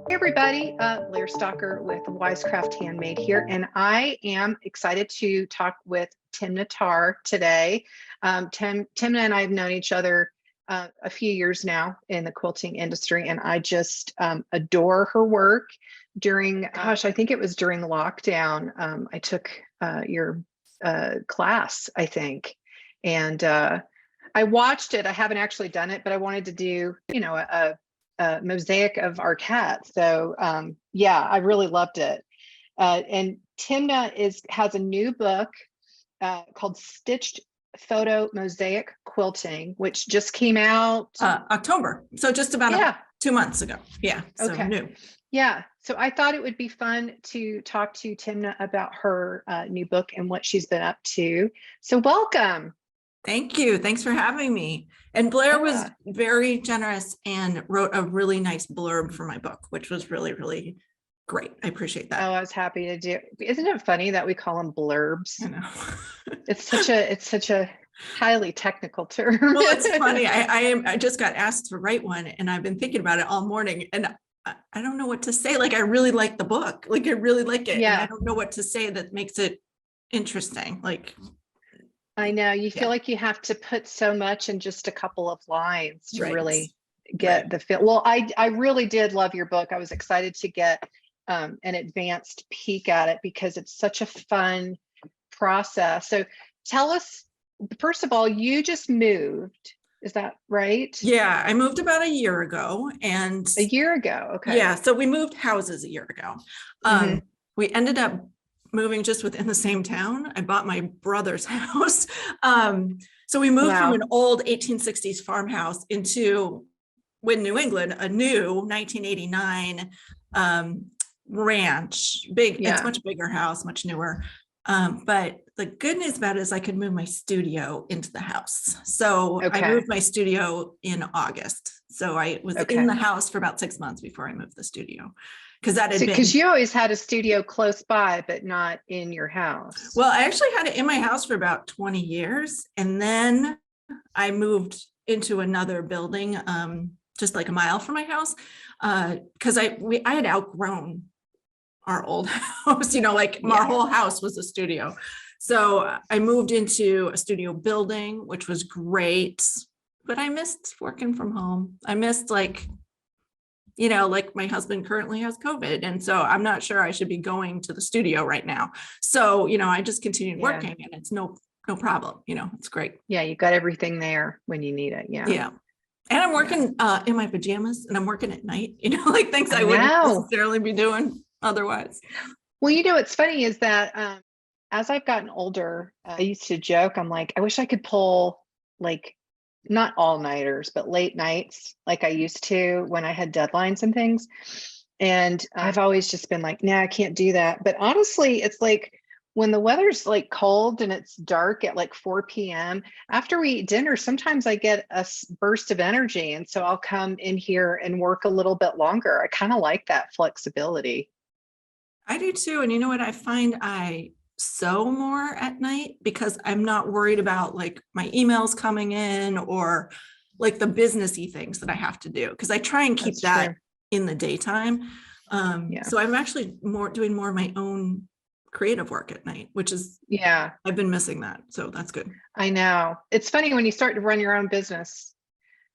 Hey everybody, Blair Stalker with Wisecraft Handmade here, and I am excited to talk with Timna Tarr today. Timna and I have known each other a few years now in the quilting industry, and I just adore her work. During, gosh, I think it was during lockdown, I took your class, I think, and I watched it. I haven't actually done it, but I wanted to do, a mosaic of our cat. So yeah, I really loved it. And Timna has a new book called Stitched Photo Mosaic Quilting, which just came out October. So just about 2 months ago. Yeah. So okay. New. Yeah. So I thought it would be fun to talk to Timna about her new book and what she's been up to. So welcome. Thank you. Thanks for having me. And Blair was very generous and wrote a really nice blurb for my book, which was really, really great. I appreciate that. Oh, I was happy to do. Isn't it funny that we call them blurbs? I know. It's such a highly technical term. Well, it's funny. I just got asked to write one, and I've been thinking about it all morning, and I don't know what to say. Like, I really like the book. Like, I really like it. Yeah. And I don't know what to say that makes it interesting. Like, I know you feel like you have to put so much in just a couple of lines to really get the feel. Well, I really did love your book. I was excited to get an advanced peek at it because it's such a fun process. So tell us, first of all, you just moved. Is that right? Yeah, I moved about a year ago. And a year ago. Okay. Yeah. So we moved houses a year ago. We ended up moving just within the same town. I bought my brother's house. So we moved from an old 1860s farmhouse into New England, a new 1989 ranch. It's much bigger house, much newer. But the good news about it is I could move my studio into the house. So I moved my studio in August. So I was in the house for about 6 months before I moved the studio. Because you always had a studio close by, but not in your house. Well, I actually had it in my house for about 20 years. And then I moved into another building, just like a mile from my house, because I had outgrown our old house, our whole house was a studio. So I moved into a studio building, which was great, but I missed working from home. I missed like my husband currently has COVID. And so I'm not sure I should be going to the studio right now. So, I just continued working and it's no problem. It's great. Yeah. You got everything there when you need it. Yeah. Yeah. And I'm working in my pajamas and I'm working at night, like things I wouldn't necessarily be doing otherwise. Well, what's funny is that as I've gotten older, I used to joke, I'm like, I wish I could pull not all-nighters, but late nights like I used to when I had deadlines and things. And I've always just been like, nah, I can't do that. But honestly, it's like when the weather's cold and it's dark at 4 p.m. after we eat dinner, sometimes I get a burst of energy. And so I'll come in here and work a little bit longer. I kind of like that flexibility. I do too. And you know what? I find I sew more at night because I'm not worried about my emails coming in or the businessy things that I have to do. Cause I try and keep that in the daytime. So I'm actually doing more of my own creative work at night, which is, I've been missing that. So that's good. I know. It's funny when you start to run your own business,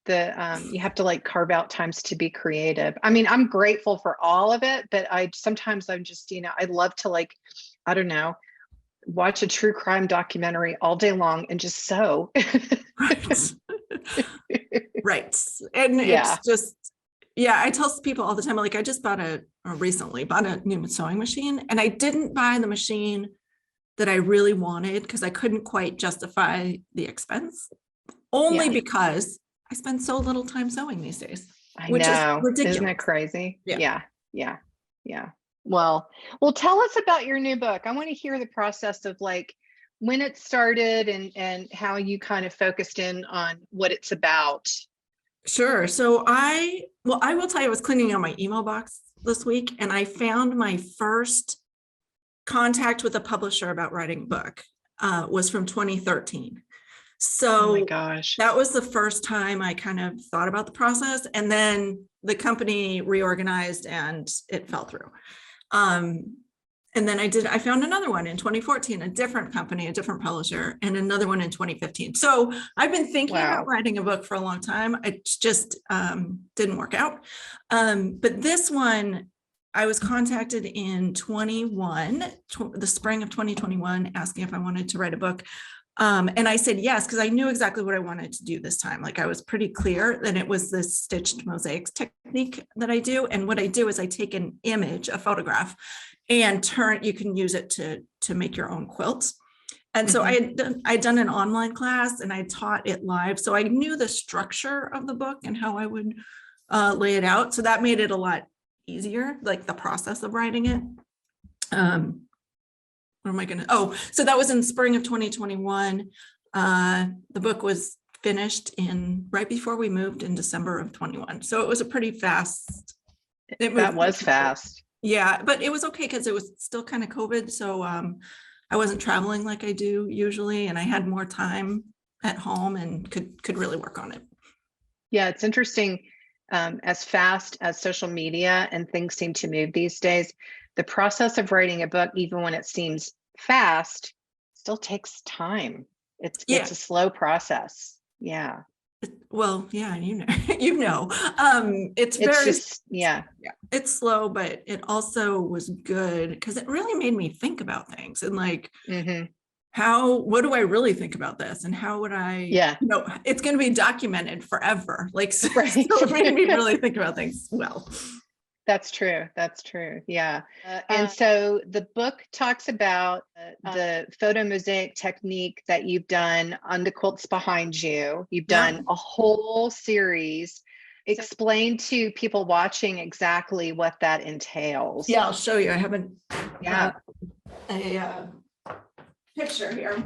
you have to carve out times to be creative. I mean, I'm grateful for all of it, but sometimes I'm just, I love to I don't know, watch a true crime documentary all day long and just sew. Right. And it's just, I tell people all the time, I just recently bought a new sewing machine, and I didn't buy the machine that I really wanted because I couldn't quite justify the expense, only because I spend so little time sewing these days, which is ridiculous. Isn't it crazy? Yeah. Well, tell us about your new book. I want to hear the process of when it started and how you kind of focused in on what it's about. Sure. So I will tell you, I was cleaning out my email box this week and I found my first contact with a publisher about writing a book was from 2013. Oh my So gosh. that was the first time I kind of thought about the process, and then the company reorganized and it fell through. And then I found another one in 2014, a different company, a different publisher, and another one in 2015. So I've been thinking about Wow. writing a book for a long time. It just didn't work out. But this one, I was contacted in the spring of 2021, asking if I wanted to write a book. And I said yes, because I knew exactly what I wanted to do this time. Like, I was pretty clear that it was this stitched mosaics technique that I do. And what I do is I take an image, a photograph, and you can use it to make your own quilts. And so I'd done an online class and I taught it live. So I knew the structure of the book and how I would lay it out. So that made it a lot easier, like the process of writing it. What am I going to, so that was in spring of 2021. The book was finished right before we moved in December of 21. So it was a pretty fast. That was fast. Yeah, but it was okay because it was still kind of COVID. So I wasn't traveling like I do usually, and I had more time at home and could really work on it. Yeah, it's interesting. As fast as social media and things seem to move these days, the process of writing a book, even when it seems fast, still takes time. It's a slow process. Yeah. Well, yeah, it's It's very, it's slow, but it also was good because it really made me think about things and like, what do I really think about this? And how would I, it's going to be documented forever. Like, so it made me really think about things. Well, that's true. That's true. Yeah. And so the book talks about the photo mosaic technique that you've done on the quilts behind you. You've done a whole series. Explain to people watching exactly what that entails. Yeah, I'll show you. I have a picture here.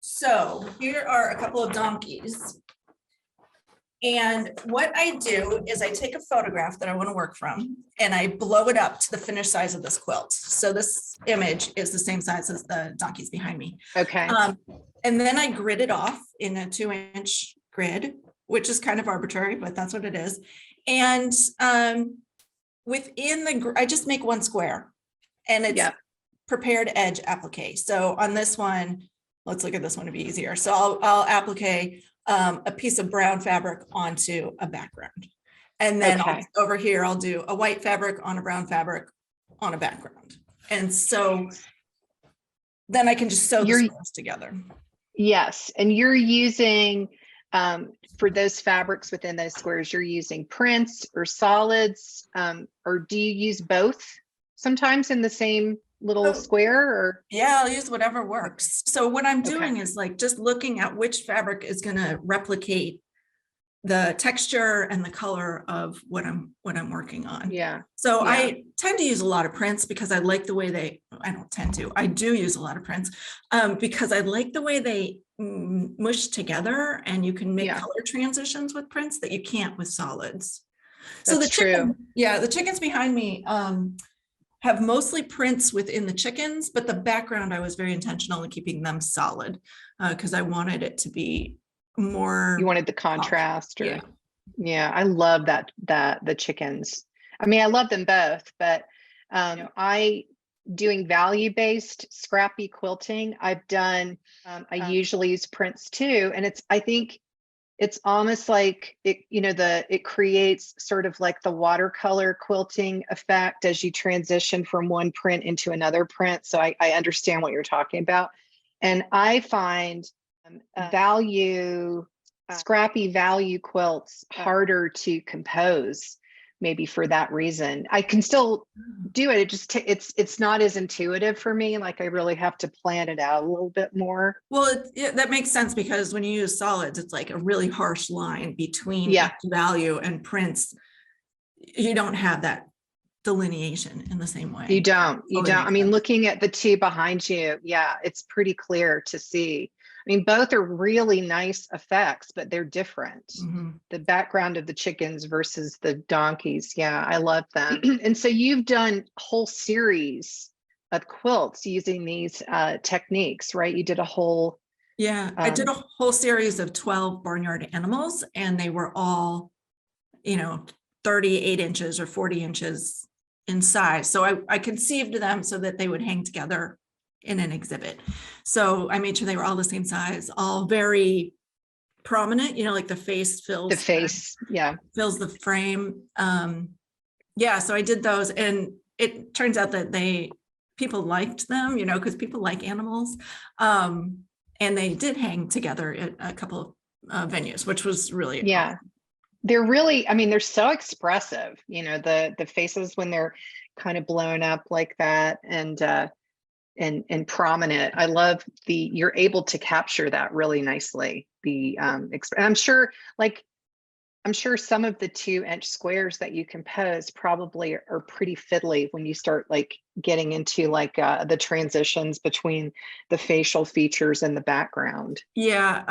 So here are a couple of donkeys. And what I do is I take a photograph that I want to work from and I blow it up to the finished size of this quilt. So this image is the same size as the donkeys behind me. Okay. And then I grid it off in a 2-inch grid, which is kind of arbitrary, but that's what it is. And within I just make one square and it's prepared edge applique. So on this one, let's look at this one to be easier. So I'll applique a piece of brown fabric onto a background. And then over here, I'll do a white fabric on a brown fabric on a background. And so then I can just sew the squares together. Yes. And you're using, for those fabrics within those squares, you're using prints or solids, or do you use both sometimes in the same little square? Or I'll use whatever works. So what I'm doing is like just looking at which fabric is going to replicate the texture and the color of what I'm working on. So I tend to use a lot of prints because I like the way I do use a lot of prints because I like the way they mush together, and you can make color transitions with prints that you can't with solids. So the chickens behind me have mostly prints within the chickens, but the background, I was very intentional in keeping them solid because I wanted it to be more. You wanted the contrast. I love that the chickens. I mean, I love them both, but doing value-based scrappy quilting, I've done, I usually use prints too. And I think it's almost like it creates sort of like the watercolor quilting effect as you transition from one print into another print. So I understand what you're talking about. And I find scrappy value quilts harder to compose, maybe for that reason. I can still do it. It's not as intuitive for me. Like, I really have to plan it out a little bit more. Well, that makes sense because when you use solids, it's like a really harsh line between value and prints. You don't have that delineation in the same way. You don't. I mean, looking at the two behind you, it's pretty clear to see. I mean, both are really nice effects, but they're different. The background of the chickens versus the donkeys. Yeah, I love them. And so you've done a whole series of quilts using these techniques, right? You did a whole Yeah, I did a whole series of 12 barnyard animals, and they were all, 38 inches or 40 inches in size. So I conceived them so that they would hang together in an exhibit. So I made sure they were all the same size, all very prominent, like the face The face, yeah. fills the frame. Yeah, so I did those, and it turns out that people liked them, because people like animals. And they did hang together at a couple of venues, which was really Yeah. awesome. They're really, I mean, they're so expressive, the faces when they're kind of blown up like that and prominent. I love you're able to capture that really nicely. I'm sure some of the 2-inch squares that you compose probably are pretty fiddly when you start like getting into like the transitions between the facial features and the background. Yeah.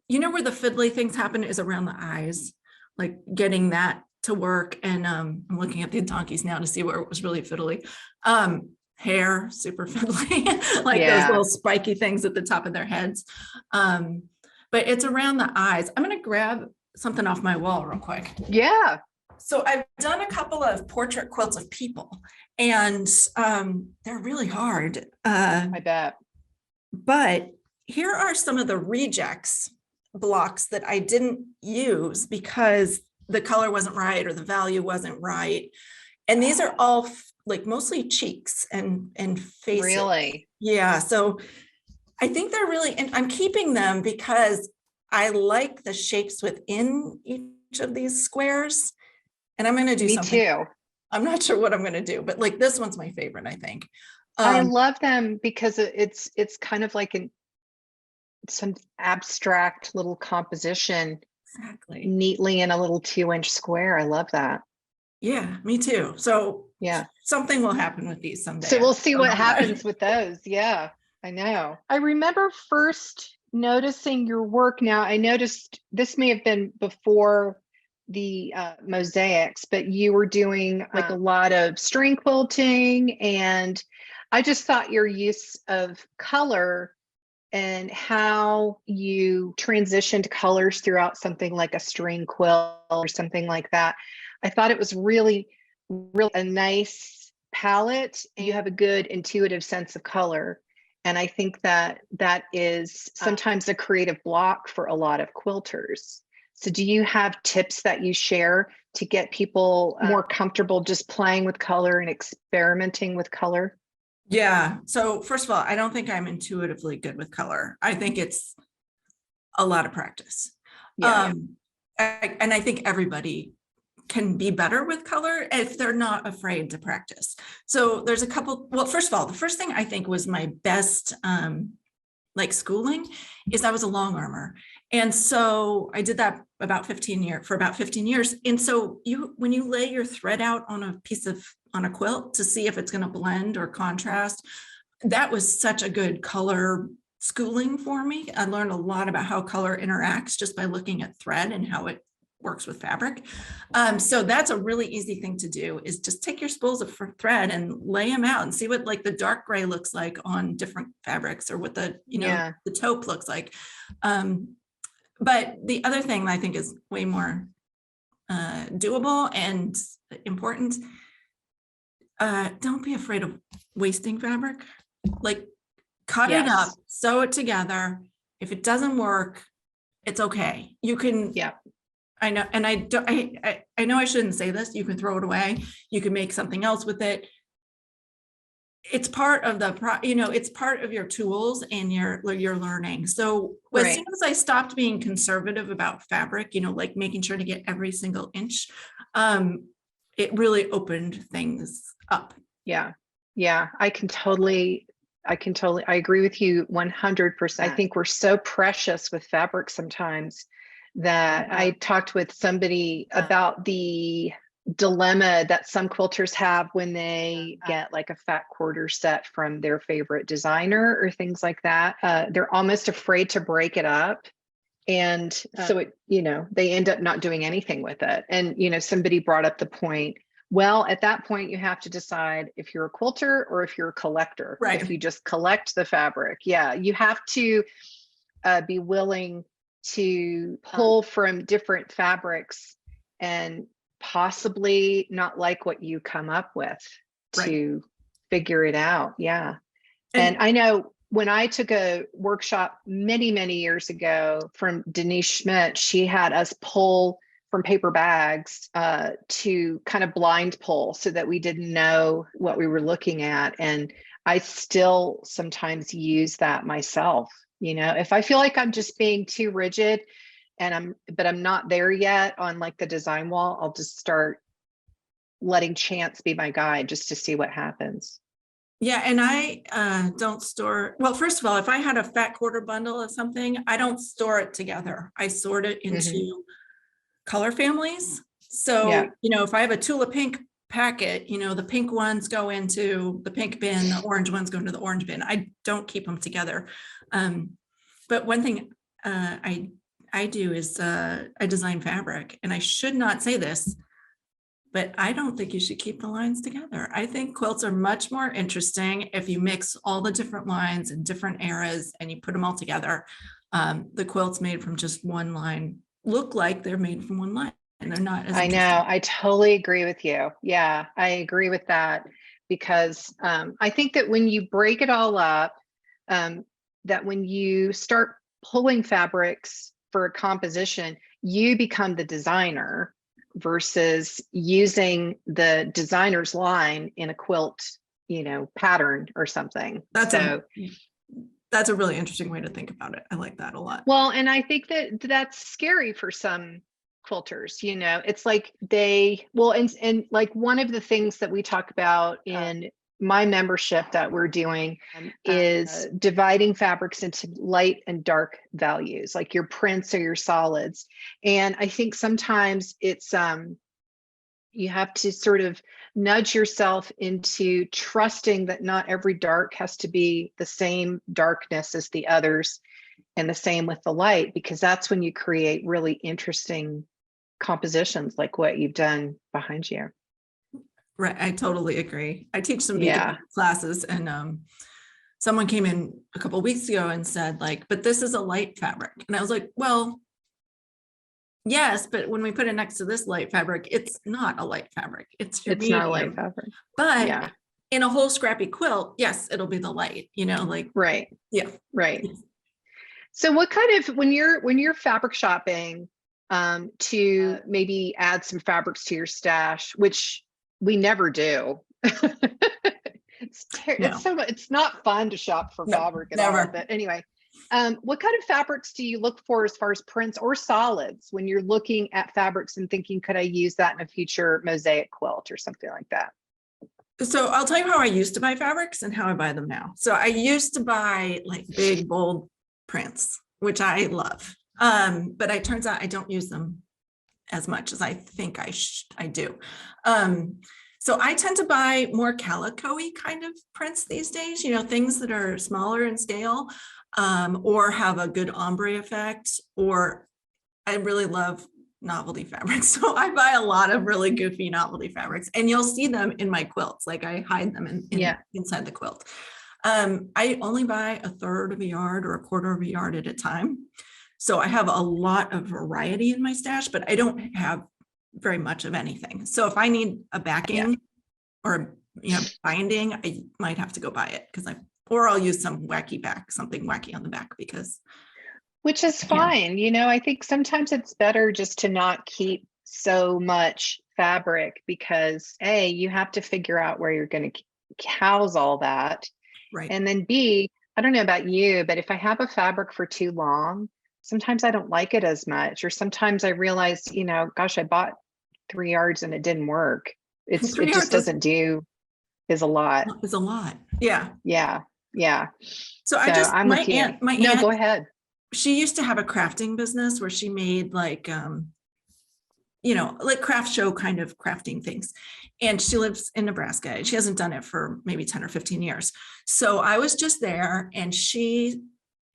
Where the fiddly things happen is around the eyes, like getting that to work. And I'm looking at the donkeys now to see where it was really fiddly. Hair, super fiddly, like those little spiky things at the top of their heads. But it's around the eyes. I'm going to grab something off my wall real quick. Yeah. So I've done a couple of portrait quilts of people, and they're really hard. I bet. But here are some of the rejects blocks that I didn't use because the color wasn't right or the value wasn't right. And these are all like mostly cheeks and faces. Really? Yeah. So I think they're really, and I'm keeping them because I like the shapes within each of these squares. And I'm going to do something. Me too. I'm not sure what I'm going to do, but like this one's my favorite, I think. I love them because it's kind of like some abstract little composition neatly in a little 2-inch square. I love that. Yeah, me too. So yeah, something will happen with these someday. So we'll see what happens with those. Yeah, I know. I remember first noticing your work. Now I noticed this may have been before the mosaics, but you were doing like a lot of string quilting, and I just thought your use of color and how you transitioned colors throughout something like a string quilt or something like that. I thought it was really a nice palette. You have a good intuitive sense of color. And I think that is sometimes a creative block for a lot of quilters. So do you have tips that you share to get people more comfortable just playing with color and experimenting with color? Yeah. So first of all, I don't think I'm intuitively good with color. I think it's a lot of practice. Yeah. And I think everybody can be better with color if they're not afraid to practice. So there's a couple, well, first of all, the first thing I think was my best like schooling is I was a long armor. And so I did that for about 15 years. And so when you lay your thread out on a quilt to see if it's going to blend or contrast, that was such a good color schooling for me. I learned a lot about how color interacts just by looking at thread and how it works with fabric. So that's a really easy thing to do, is just take your spools of thread and lay them out and see what like the dark gray looks like on different fabrics, or what the taupe looks like. But the other thing that I think is way more doable and important, don't be afraid of wasting fabric. Like cut it up, sew it together. If it doesn't work, it's okay. You can, I know, and I know I shouldn't say this. You can throw it away. You can make something else with it. It's part of it's part of your tools and your learning. So as soon as I stopped being conservative about fabric, like making sure to get every single inch, it really opened things up. Yeah. I agree with you 100%. I think we're so precious with fabric sometimes that I talked with somebody about the dilemma that some quilters have when they get like a fat quarter set from their favorite designer or things like that. They're almost afraid to break it up. And so they end up not doing anything with it. And, somebody brought up the point, well, at that point, you have to decide if you're a quilter or if you're a collector. If you just collect the fabric. Yeah, you have to be willing to pull from different fabrics and possibly not like what you come up with Right. to figure it out. Yeah. And And I know when I took a workshop many, many years ago from Denise Schmidt, she had us pull from paper bags to kind of blind pull so that we didn't know what we were looking at. And I still sometimes use that myself. You know, if I feel like I'm just being too rigid but I'm not there yet on like the design wall, I'll just start letting chance be my guide just to see what happens. yeah, and I don't store, well, first of all, if I had a fat quarter bundle of something, I don't store it together. I sort it into color families. Yeah. So, if I have a Tula pink packet, the pink ones go into the pink bin, the orange ones go into the orange bin. I don't keep them together. But one thing I do is I design fabric, and I should not say this, but I don't think you should keep the lines together. I think quilts are much more interesting if you mix all the different lines and different eras and you put them all together. The quilts made from just one line look like they're made from one line, and they're not as I interesting. know. I totally agree with you. Yeah, I agree with that because I think that when you break it all up, that when you start pulling fabrics for a composition, you become the designer versus using the designer's line in a quilt, pattern or something. That's a really interesting way to think about it. I like that a lot. Well, and I think that that's scary for some quilters. It's like and like one of the things that we talk about in my membership that we're doing is dividing fabrics into light and dark values, like your prints or your solids. And I think sometimes it's you have to sort of nudge yourself into trusting that not every dark has to be the same darkness as the others, and the same with the light, because that's when you create really interesting compositions like what you've done behind you. Right. I totally agree. I teach some beginner classes, and someone came in a couple of weeks ago and said, like, but this is a light fabric. And I was like, well, yes, but when we put it next to this light fabric, it's not a light fabric. It's your medium. Not a light fabric. But in a whole scrappy quilt, yes, it'll be the light, like. Right. Yeah. Right. So what kind of, when you're fabric shopping to maybe add some fabrics to your stash, which we never do. It's not fun to shop for fabric at all. But anyway, what kind of fabrics do you look for as far as prints or solids when you're looking at fabrics and thinking, could I use that in a future mosaic quilt or something like that? So I'll tell you how I used to buy fabrics and how I buy them now. So I used to buy like big, bold prints, which I love. But it turns out I don't use them as much as I think I do. So I tend to buy more calico-y kind of prints these days, things that are smaller in scale, or have a good ombre effect, or I really love novelty fabrics. So I buy a lot of really goofy novelty fabrics, and you'll see them in my quilts. Like I hide them inside the quilt. I only buy a third of a yard or a quarter of a yard at a time. So I have a lot of variety in my stash, but I don't have very much of anything. So if I need a backing or binding, I might have to go buy it or I'll use something wacky on the back which is fine. I think sometimes it's better just to not keep so much fabric because you have to figure out where you're going to house all that. Right. And then B, I don't know about you, but if I have a fabric for too long, sometimes I don't like it as much, or sometimes I realize, gosh, I bought 3 yards and it didn't work. It just doesn't do is a lot. It's a lot. Yeah. Yeah. So I'm with you. My aunt, go ahead. She used to have a crafting business where she made like craft show kind of crafting things. And she lives in Nebraska. She hasn't done it for maybe 10 or 15 years. So I was just there and she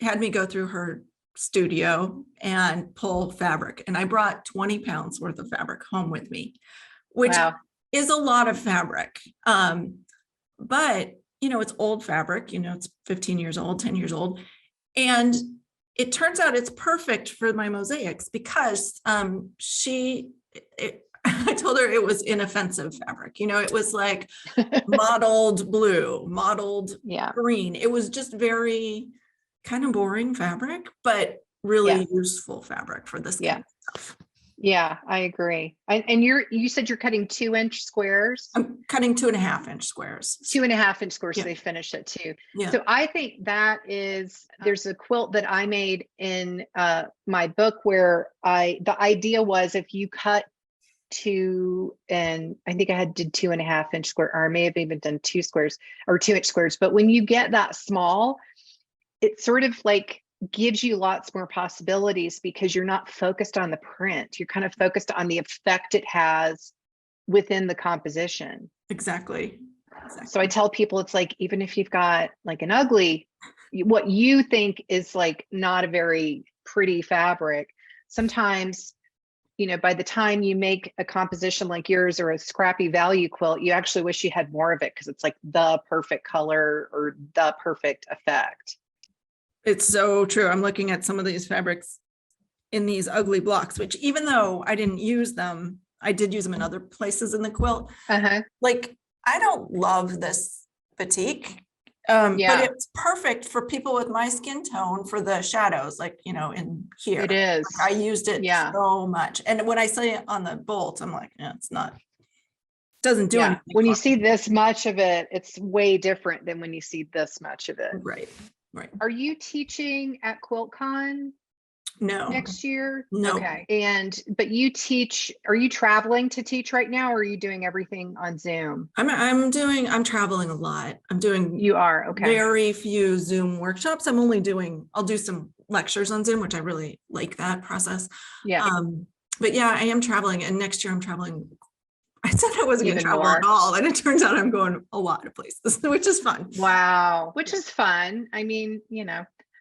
had me go through her studio and pull fabric. And I brought 20 pounds worth of fabric home with me, which is a lot of fabric. But, it's old fabric, it's 15 years old, 10 years old. And it turns out it's perfect for my mosaics because I told her it was inoffensive fabric. It was like mottled blue, mottled Yeah. green. It was just very kind of boring fabric, but really useful fabric for this kind of stuff. Yeah, I agree. And you said you're cutting 2-inch squares? I'm cutting 2.5-inch squares. 2.5-inch squares, Yeah. so they finish it too. Yeah. So I think that is, there's a quilt that I made in my book where the idea was if you cut 2, and I think I did 2.5-inch square, or I may have even done 2 squares or 2-inch squares. But when you get that small, it sort of like gives you lots more possibilities because you're not focused on the print. You're kind of focused on the effect it has within the composition. Exactly. So I tell people, it's like, even if you've got like an ugly, what you think is like not a very pretty fabric, sometimes, by the time you make a composition like yours or a scrappy value quilt, you actually wish you had more of it because it's like the perfect color or the perfect effect. It's so true. I'm looking at some of these fabrics in these ugly blocks, which even though I didn't use them, I did use them in other places in the quilt. Like, I don't love this batik, but it's perfect for people with my skin tone for the shadows, like, in here. It is. Like, I used it so much. And when I say it on the bolt, I'm like, it's not, doesn't do anything. When you see this much of it, it's way different than when you see this much of it. Right. Are you teaching at QuiltCon? No. Next year? No. Okay. But you teach, are you traveling to teach right now, or are you doing everything on Zoom? I'm traveling a lot. I'm doing very few Zoom workshops. I'll do some lectures on Zoom, which I really like that process. Yeah. But yeah, I am traveling, and next year I'm traveling. I said I wasn't going to travel more. at all, and it turns out I'm going a lot of places, which is fun. Wow. Which is fun. I mean,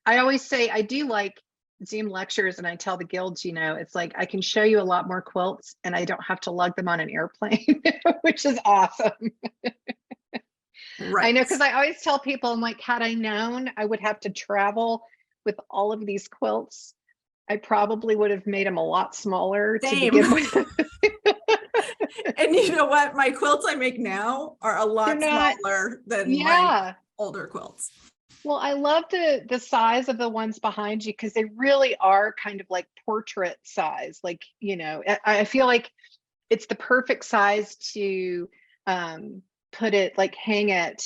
I always say I do like Zoom lectures, and I tell the guilds, it's like I can show you a lot more quilts and I don't have to lug them on an airplane, which is awesome. Right. I know, because I always tell people, I'm like, had I known I would have to travel with all of these quilts, I probably would have made them a lot smaller to begin with. And you know what? My quilts I make now are a lot smaller than my older quilts. Well, I love the size of the ones behind you because they really are kind of like portrait size. Like, I feel like it's the perfect size to put it, like hang it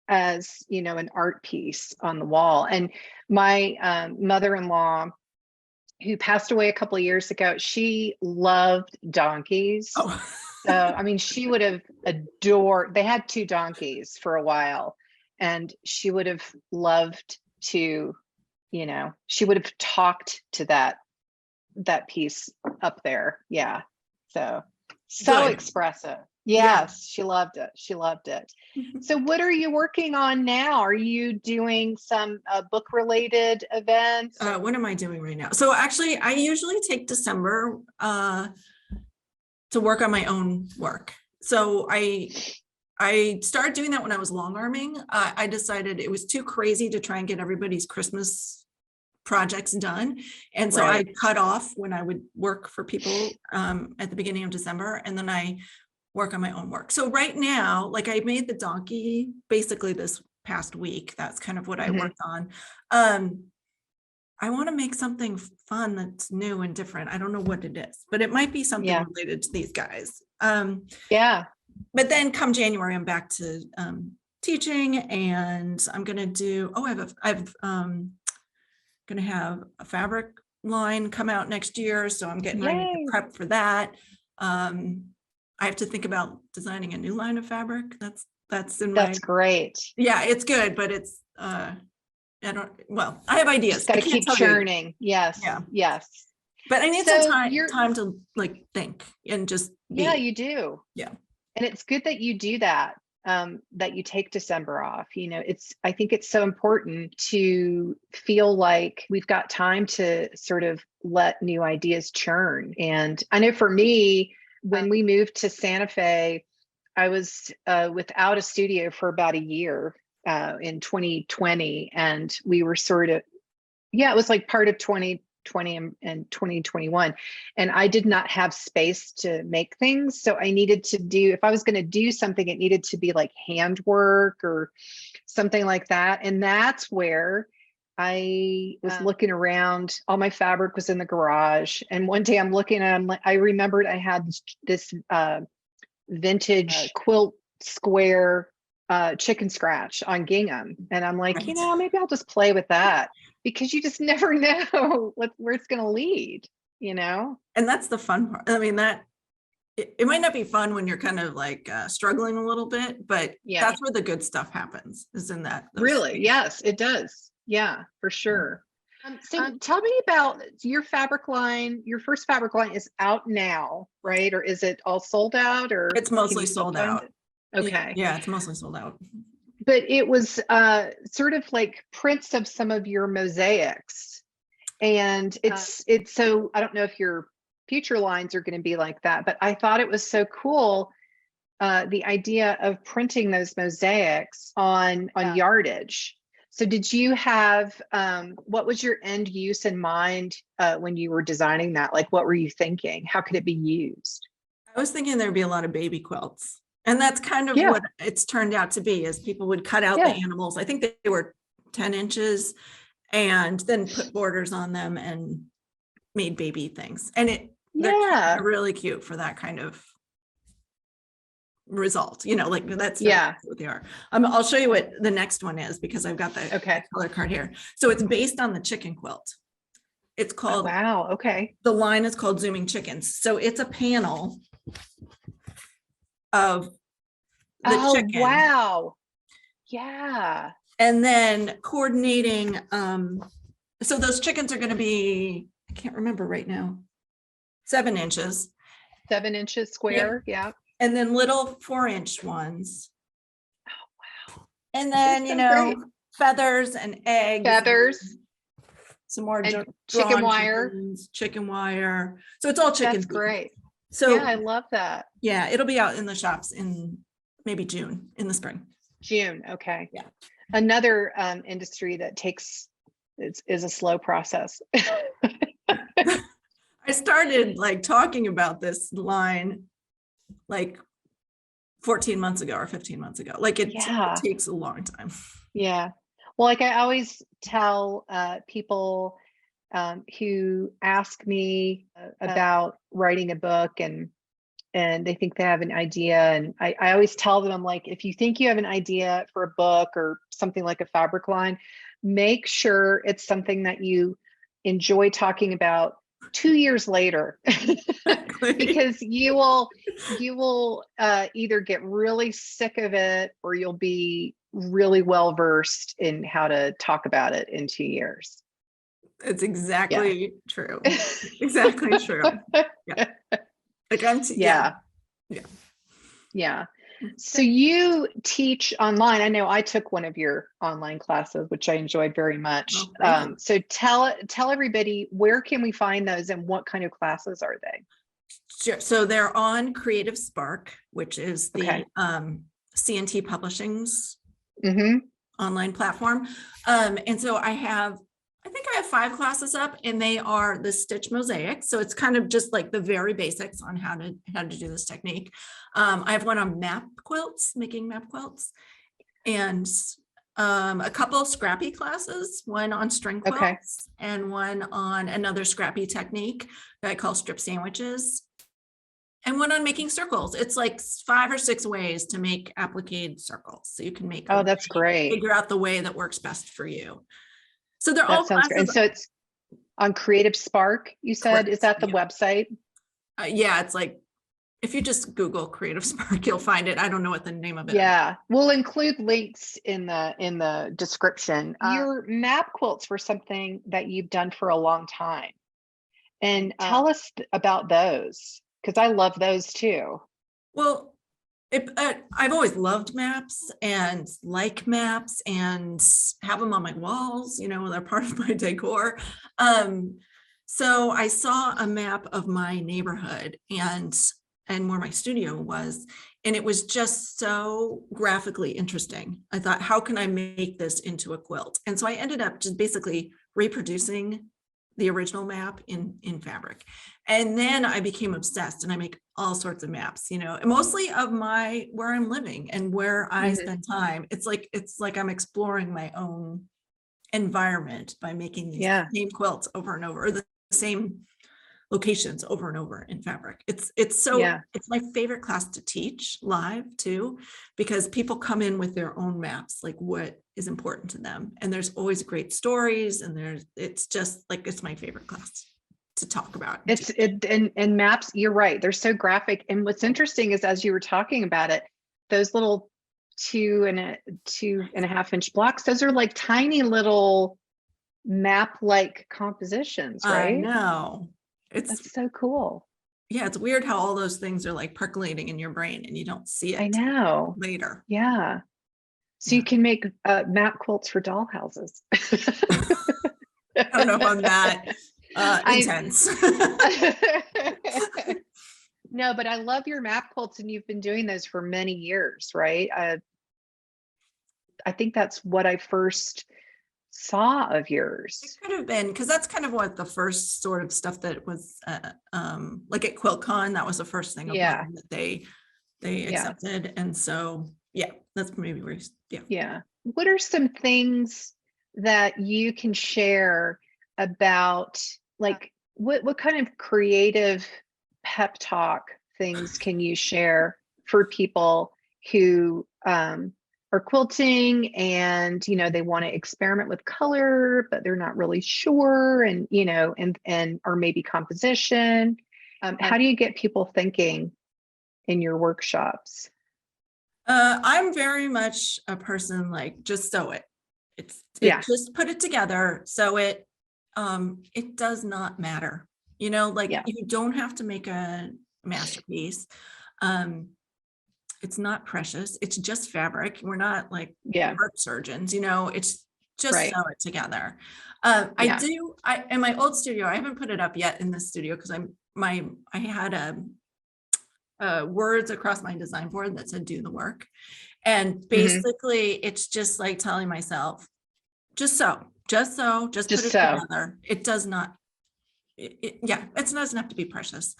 as, an art piece on the wall. And my mother-in-law, who passed away a couple of years ago, she loved donkeys. Oh. So, I mean, she would have adored, they had 2 donkeys for a while, and she would have loved to, she would have talked to that piece up there. Yeah. So Good. expressive. Yes, she loved it. She loved it. So what are you working on now? Are you doing some book related events? What am I doing right now? So actually, I usually take December to work on my own work. So I started doing that when I was long arming. I decided it was too crazy to try and get everybody's Christmas projects done. And so I cut off when I would work for people at the beginning of December, and then I work on my own work. So right now, like, I made the donkey basically this past week. That's kind of what I worked on. I want to make something fun that's new and different. I don't know what it is, but it might be something related to these guys. But then come January, I'm back to teaching, and I'm going to do, I'm going to have a fabric line come out next year. So I'm getting ready to prep for that. I have to think about designing a new line of fabric. That's great. Yeah, it's good, but it's, I have ideas. Got to keep churning. Yes. Yeah. Yes. But I need some time to like think and just be. Yeah, you do. Yeah. And it's good that you do that, that you take December off. I think it's so important to feel like we've got time to sort of let new ideas churn. And I know for me, when we moved to Santa Fe, I was without a studio for about a year in 2020. And we were sort of Yeah, it was like part of 2020 and 2021. And I did not have space to make things. So I needed to do, if I was going to do something, it needed to be like handwork or something like that. And that's where I was looking around. All my fabric was in the garage. And one day I'm looking and I remembered I had this vintage quilt square chicken scratch on gingham. And I'm like, Right. maybe I'll just play with that, because you just never know where it's going to lead, And that's the fun part. I mean, that it might not be fun when you're kind of like struggling a little bit, but Yeah. that's where the good stuff happens, is in Really? spaces. Yes, it does. Yeah, for sure. So tell me about your fabric line. Your first fabric line is out now, right? Or is it all sold out, or It's can mostly you still sold find out. it? Okay. Yeah, it's mostly sold out. But it was sort of like prints of some of your mosaics. And it's so, I don't know if your future lines are going to be like that, but I thought it was so cool, the idea of printing those mosaics on yardage. So did you have, what was your end use in mind when you were designing that? Like, what were you thinking? How could it be used? I was thinking there'd be a lot of baby quilts. And that's kind of Yeah. what it's turned out to be, is people would cut out Yeah. the animals. I think they were 10 inches and then put borders on them and made baby things. And they're really cute for that kind of result, like that's what they are. I'll show you what the next one is, because I've got the color card here. So it's based on the chicken quilt. It's called, wow, okay. The line is called Zooming Chickens. So it's a panel of the chicken. Wow. Yeah. And then coordinating, so those chickens are going to be, I can't remember right now, 7 inches. 7 inches square. Yeah. And then little 4-inch ones. Oh, wow. And then, Great. feathers and eggs. Feathers. Some more chicken wire. Chicken wire. So it's all chicken. That's great. So yeah, I love that. Yeah, it'll be out in the shops in maybe June, in the spring. June. Okay. Yeah. Another industry that is a slow process. I started like talking about this line like 14 months ago or 15 months ago. Like it takes a long time. Yeah. Well, like I always tell people who ask me about writing a book and they think they have an idea. And I always tell them, I'm like, if you think you have an idea for a book or something like a fabric line, make sure it's something that you enjoy talking about 2 years later. Because you will either get really sick of it, or you'll be really well versed in how to talk about it in 2 years. It's exactly true. Exactly true. Yeah. Like yeah. So you teach online. I know I took one of your online classes, which I enjoyed very much. So tell everybody, where can we find those and what kind of classes are they? Sure. So they're on Creative Spark, which is the C&T Publishing's online platform. And so I think I have 5 classes up, and they are the stitch mosaic. So it's kind of just like the very basics on how to do this technique. I have one on map quilts, making map quilts, and a couple of scrappy classes, one on string quilts and one on another scrappy technique that I call strip sandwiches, and one on making circles. It's like 5 or 6 ways to make applique circles. So you can make that's great. Figure out the way that works best for you. So they're that all sounds great. And so it's on Creative Spark, you said? Correct. Is that the website? Yeah, it's like, if you just Google Creative Spark, you'll find it. I don't know what the name of it is. Yeah, we'll include links in the description. Your map quilts were something that you've done for a long time. And tell us about those, because I love those too. Well, I've always loved maps and like maps and have them on my walls, they're part of my decor. So I saw a map of my neighborhood and where my studio was, and it was just so graphically interesting. I thought, how can I make this into a quilt? And so I ended up just basically reproducing the original map in fabric. And then I became obsessed, and I make all sorts of maps, mostly of where I'm living and where I spend time. It's like I'm exploring my own environment by making these same quilts over and over, or the same locations over and over in fabric. It's my favorite class to teach live too, because people come in with their own maps, like what is important to them. And there's always great stories, and it's just like, it's my favorite class to talk about. And maps, you're right. They're so graphic. And what's interesting is, as you were talking about it, those little 2.5 inch blocks, those are like tiny little map-like compositions, right? I know. That's so cool. Yeah, it's weird how all those things are like percolating in your brain and you don't see it. I know. Later. Yeah. So you can make map quilts for dollhouses. I don't know if I'm that intense. No, but I love your map quilts, and you've been doing those for many years, right? I think that's what I first saw of yours. It could have been, because that's kind of what the first sort of stuff that was like at QuiltCon, that was the first thing of mine that they accepted. And so that's maybe where What are some things that you can share about, like, what kind of creative pep talk things can you share for people who are quilting and they want to experiment with color, but they're not really sure, and or maybe composition? How do you get people thinking in your workshops? I'm very much a person like, just sew it. Just put it together. Sew it. It does not matter. You don't have to make a masterpiece. It's not precious. It's just fabric. We're not like art surgeons, it's just sew it together. In my old studio, I haven't put it up yet in this studio because I had words across my design board that said "do the work," and basically it's just like telling myself, just sew, just put it together. It does not. It doesn't have to be precious.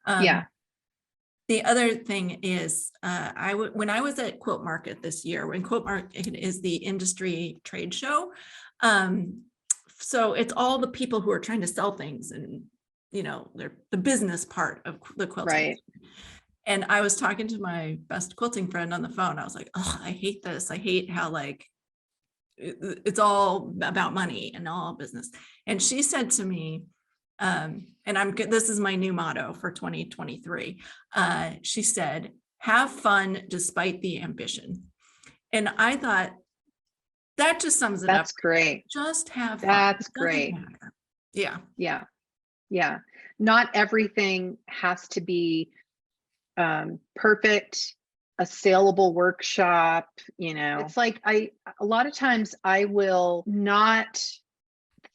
The other thing is, when I was at Quilt Market this year, when Quilt Market is the industry trade show, so it's all the people who are trying to sell things, and they're the business part of the quilting. Right. And I was talking to my best quilting friend on the phone. I was like, "Oh, I hate this. I hate how it's all about money and all business." And she said to me, and this is my new motto for 2023. She said, "Have fun despite the ambition." And I thought that just sums it up. That's great. Just have fun. That's great. Matter. Yeah. Not everything has to be perfect, a saleable workshop. It's like a lot of times I will not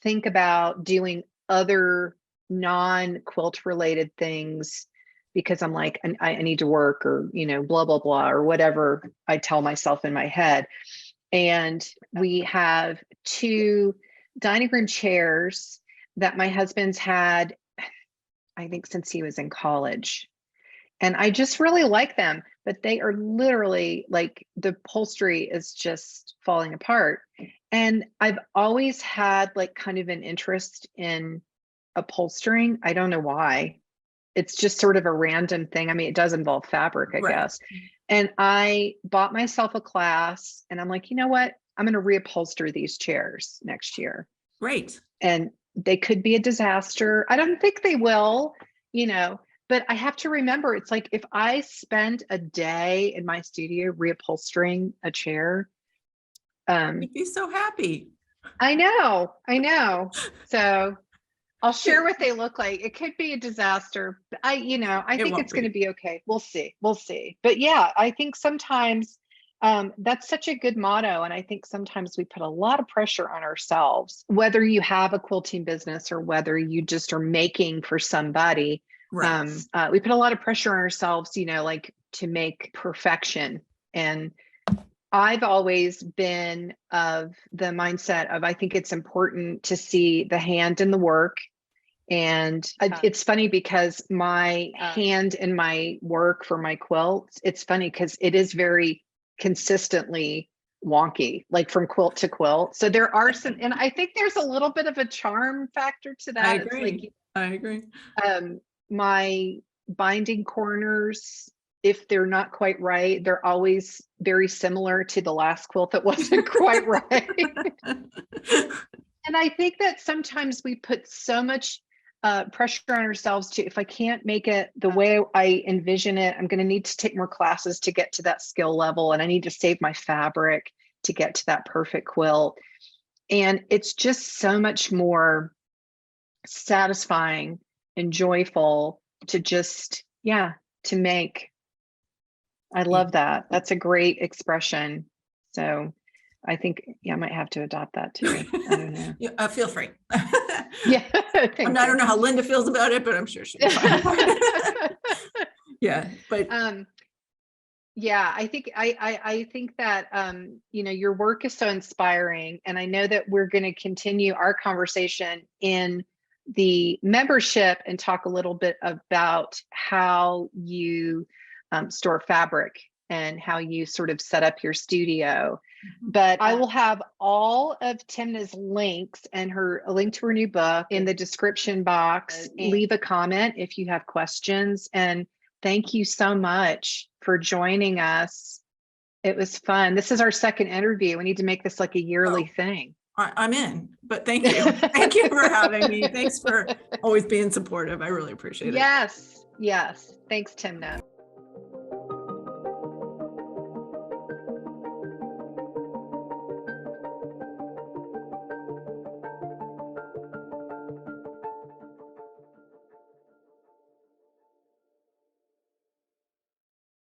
think about doing other non-quilt related things because I'm like, I need to work, or blah blah blah, or whatever I tell myself in my head. And we have 2 dining room chairs that my husband's had, I think, since he was in college, and I just really like them, but they are literally like, the upholstery is just falling apart. And I've always had like kind of an interest in upholstering. I don't know why. It's just sort of a random thing. I mean, it does involve fabric, I guess. And I bought myself a class, and I'm like, you know what? I'm going to reupholster these chairs next year. Great. And they could be a disaster. I don't think they will, but I have to remember, it's like, if I spend a day in my studio reupholstering a chair, you'd be so happy. I know. So I'll share what they look like. It could be a disaster. I think it's going to be okay. We'll see. But I think sometimes that's such a good motto. And I think sometimes we put a lot of pressure on ourselves, whether you have a quilting business or whether you just are making for somebody. Right. We put a lot of pressure on ourselves, like to make perfection. And I've always been of the mindset of, I think it's important to see the hand in the work. And it's funny because my hand in my work for my quilts, it's funny because it is very consistently wonky, like from quilt to quilt. So there are some, and I think there's a little bit of a charm factor to that. I It's agree. like, I agree. my binding corners, if they're not quite right, they're always very similar to the last quilt that wasn't quite right. And I think that sometimes we put so much pressure on ourselves to, if I can't make it the way I envision it, I'm going to need to take more classes to get to that skill level. And I need to save my fabric to get to that perfect quilt. And it's just so much more satisfying and joyful to just, to make. I love that. That's a great expression. So I think, I might have to adopt that too. I don't know. Yeah, feel free. Yeah. I don't know how Linda feels about it, but I'm sure she'll be fine. Yeah, but yeah, I think that your work is so inspiring, and I know that we're going to continue our conversation in the membership and talk a little bit about how you store fabric and how you sort of set up your studio. But I will have all of Timna's links and a link to her new book in the description box. Leave a comment if you have questions. And thank you so much for joining us. It was fun. This is our second interview. We need to make this like a yearly thing. I'm in, but thank you. Thank you for having me. Thanks for always being supportive. I really appreciate it. Yes. Yes. Thanks, Timna.